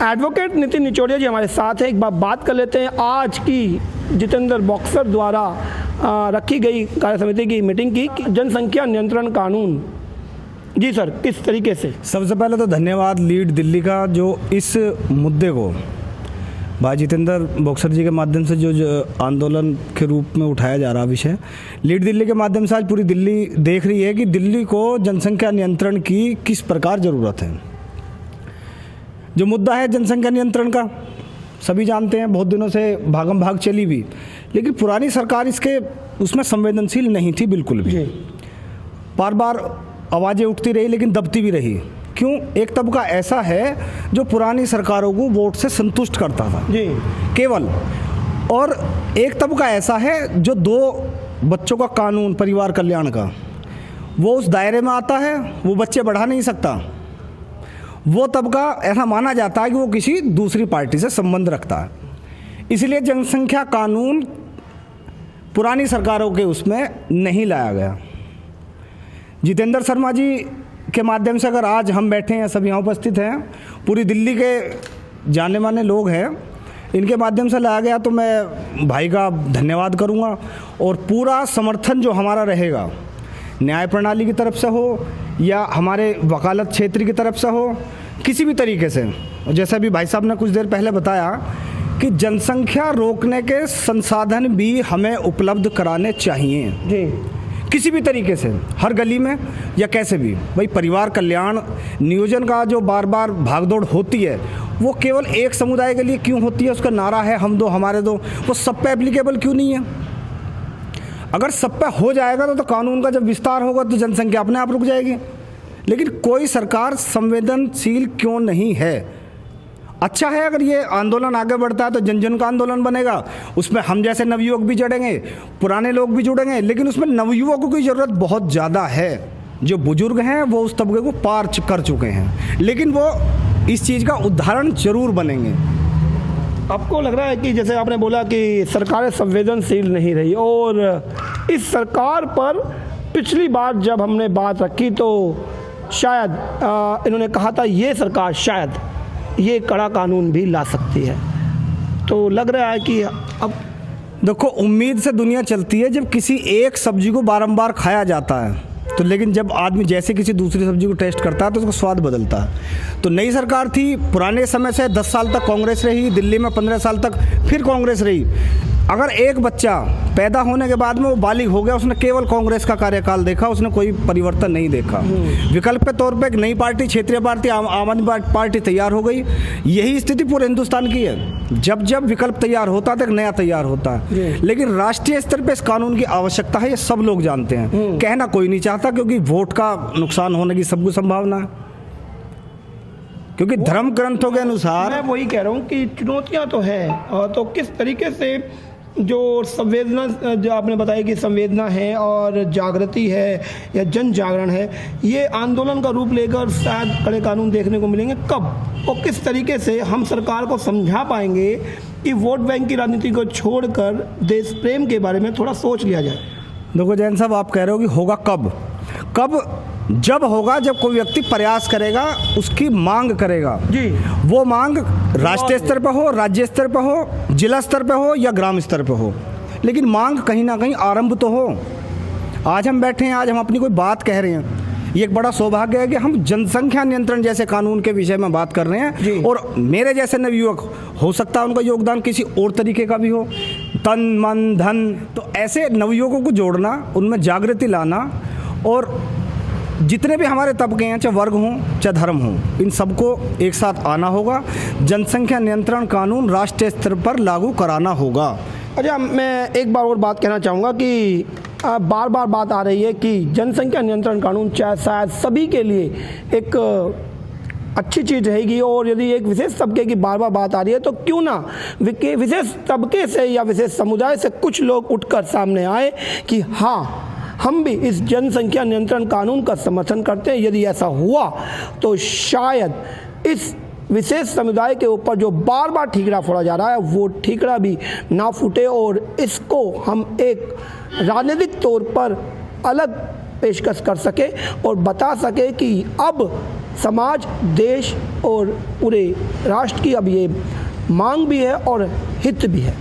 Advocate Nitin निचोड़िया जी हमारे साथ हैं। एक बार बात कर लेते हैं आज की जितेंद्र बॉक्सर द्वारा रखी गई कार्य समिति की मीटिंग की जनसंख्या नियंत्रण कानून। जी सर, किस तरीके से? सबसे पहले तो धन्यवाद लीड दिल्ली का, जो इस मुद्दे को भाई जितेंद्र बॉक्सर जी के माध्यम से जो आंदोलन के रूप में उठाया जा रहा विषय, लीड दिल्ली के माध्यम से आज पूरी दिल्ली देख रही है कि दिल्ली को जनसंख्या नियंत्रण की किस प्रकार ज़रूरत है। जो मुद्दा है जनसंख्या नियंत्रण का सभी जानते हैं, बहुत दिनों से भागम भाग चली भी, लेकिन पुरानी सरकार उसमें संवेदनशील नहीं थी बिल्कुल भी। बार बार आवाज़ें उठती रही लेकिन दबती भी रही। क्यों? एक तबका ऐसा है जो पुरानी सरकारों को वोट से संतुष्ट करता था जी केवल, और एक तबका ऐसा है जो 2 बच्चों का कानून परिवार कल्याण का, वो उस दायरे में आता है, वो बच्चे बढ़ा नहीं सकता। वो तबका ऐसा माना जाता है कि वो किसी दूसरी पार्टी से संबंध रखता है, इसलिए जनसंख्या कानून पुरानी सरकारों के उसमें नहीं लाया गया। जितेंद्र शर्मा जी के माध्यम से अगर आज हम बैठे हैं, सब यहाँ उपस्थित हैं, पूरी दिल्ली के जाने माने लोग हैं, इनके माध्यम से लाया गया, तो मैं भाई का धन्यवाद करूँगा। और पूरा समर्थन जो हमारा रहेगा, न्याय प्रणाली की तरफ से हो या हमारे वकालत क्षेत्र की तरफ से हो, किसी भी तरीके से, जैसा भी भाई साहब ने कुछ देर पहले बताया कि जनसंख्या रोकने के संसाधन भी हमें उपलब्ध कराने चाहिए जी, किसी भी तरीके से, हर गली में या कैसे भी। भाई परिवार कल्याण नियोजन का जो बार बार भागदौड़ होती है, वो केवल एक समुदाय के लिए क्यों होती है? उसका नारा है हम दो हमारे दो, वो सब पे एप्लीकेबल क्यों नहीं है? अगर सब पे हो जाएगा तो कानून का जब विस्तार होगा तो जनसंख्या अपने आप रुक जाएगी। लेकिन कोई सरकार संवेदनशील क्यों नहीं है? अच्छा है अगर ये आंदोलन आगे बढ़ता है तो जन जन का आंदोलन बनेगा, उसमें हम जैसे नवयुवक भी जुड़ेंगे, पुराने लोग भी जुड़ेंगे, लेकिन उसमें नवयुवकों की ज़रूरत बहुत ज़्यादा है। जो बुजुर्ग हैं वो उस तबके को पार कर चुके हैं, लेकिन वो इस चीज़ का उदाहरण जरूर बनेंगे। आपको लग रहा है कि जैसे आपने बोला कि सरकारें संवेदनशील नहीं रही, और इस सरकार पर पिछली बार जब हमने बात रखी तो शायद इन्होंने कहा था ये सरकार शायद ये कड़ा कानून भी ला सकती है, तो लग रहा है कि अब देखो, उम्मीद से दुनिया चलती है। जब किसी एक सब्जी को बारंबार खाया जाता है तो, लेकिन जब आदमी जैसे किसी दूसरी सब्जी को टेस्ट करता है तो उसका स्वाद बदलता है। तो नई सरकार थी, पुराने समय से 10 साल तक कांग्रेस रही, दिल्ली में 15 साल तक फिर कांग्रेस रही। अगर एक बच्चा पैदा होने के बाद में वो बालिग हो गया, उसने केवल कांग्रेस का कार्यकाल देखा, उसने कोई परिवर्तन नहीं देखा। विकल्प के तौर पे एक नई पार्टी, क्षेत्रीय पार्टी, आम आदमी पार्टी तैयार हो गई। यही स्थिति पूरे हिंदुस्तान की है। जब जब विकल्प तैयार होता है तो एक नया तैयार होता है, लेकिन राष्ट्रीय स्तर पे इस कानून की आवश्यकता है, ये सब लोग जानते हैं। कहना कोई नहीं चाहता क्योंकि वोट का नुकसान होने की सबको संभावना है, क्योंकि धर्म ग्रंथों के अनुसार। मैं वही कह रहा हूँ कि चुनौतियाँ तो है, तो किस तरीके से जो संवेदना, जो आपने बताया कि संवेदना है और जागृति है या जन जागरण है, ये आंदोलन का रूप लेकर शायद कड़े कानून देखने को मिलेंगे। कब और किस तरीके से हम सरकार को समझा पाएंगे कि वोट बैंक की राजनीति को छोड़कर देश प्रेम के बारे में थोड़ा सोच लिया जाए? देखो जैन साहब, आप कह रहे हो कि होगा कब? जब होगा जब कोई व्यक्ति प्रयास करेगा, उसकी मांग करेगा जी। वो मांग राष्ट्रीय स्तर पर हो, राज्य स्तर पर हो, जिला स्तर पर हो या ग्राम स्तर पर हो, लेकिन मांग कहीं ना कहीं आरंभ तो हो। आज हम बैठे हैं, आज हम अपनी कोई बात कह रहे हैं, ये एक बड़ा सौभाग्य है कि हम जनसंख्या नियंत्रण जैसे कानून के विषय में बात कर रहे हैं। और मेरे जैसे नवयुवक, हो सकता है उनका योगदान किसी और तरीके का भी हो, तन मन धन, तो ऐसे नवयुवकों को जोड़ना, उनमें जागृति लाना, और जितने भी हमारे तबके हैं, चाहे वर्ग हों चाहे धर्म हों, इन सबको एक साथ आना होगा। जनसंख्या नियंत्रण कानून राष्ट्रीय स्तर पर लागू कराना होगा। अच्छा, मैं एक बार और बात कहना चाहूँगा कि बार बार बात आ रही है कि जनसंख्या नियंत्रण कानून चाहे शायद सभी के लिए एक अच्छी चीज़ रहेगी, और यदि एक विशेष तबके की बार बार बात आ रही है तो क्यों ना विशेष तबके से या विशेष समुदाय से कुछ लोग उठकर सामने आए कि हाँ, हम भी इस जनसंख्या नियंत्रण कानून का समर्थन करते हैं। यदि ऐसा हुआ तो शायद इस विशेष समुदाय के ऊपर जो बार बार ठीकरा फोड़ा जा रहा है, वो ठीकरा भी ना फूटे, और इसको हम एक राजनीतिक तौर पर अलग पेशकश कर सके और बता सके कि अब समाज, देश और पूरे राष्ट्र की अब ये मांग भी है और हित भी है।